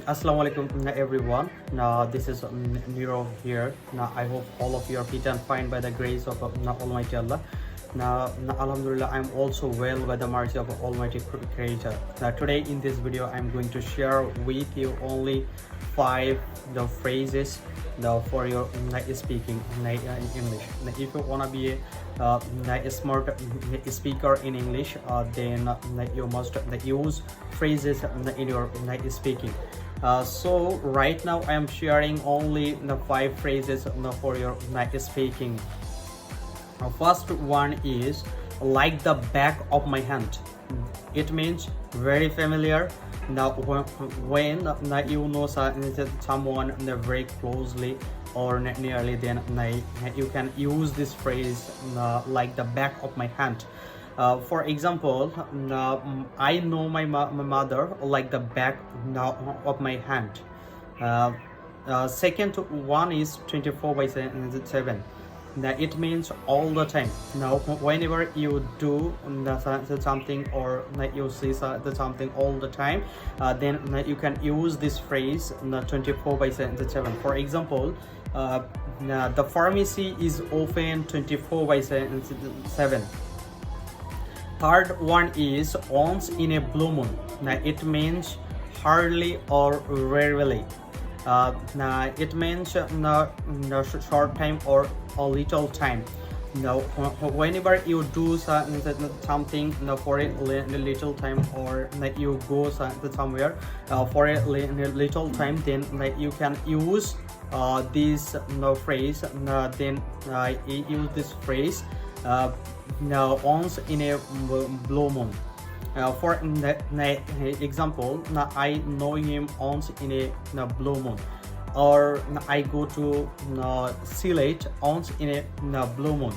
Assalamu alaikum everyone. Now this is Niro here. Now I hope all of you are fit and fine by the grace of Almighty Allah. Now Alhamdulillah, I'm also well by the mercy of Almighty Creator. Now today in this video I'm going to share with you only 5 the phrases for your speaking in English. Now, if you wanna be a smart speaker in English, then you must use phrases in your speaking. So right now I am sharing only the 5 phrases for your speaking. First one is like the back of my hand. It means very familiar. Now when you know someone very closely or nearly, then you can use this phrase like the back of my hand. For example, I know my mother like the back of my hand. Second one is 24/7. Now it means all the time. Now whenever you do something or you see something all the time, then you can use this phrase 24/7. For example, the pharmacy is open 24/7. Third one is once in a blue moon. Now it means hardly or rarely. Now it means short time or a little time. Now whenever you do something for a little time, or you go somewhere for a little time, then you can use this phrase. Then use this phrase once in a blue moon. For example, I know him once in a blue moon, or I go to Sylhet once in a blue moon.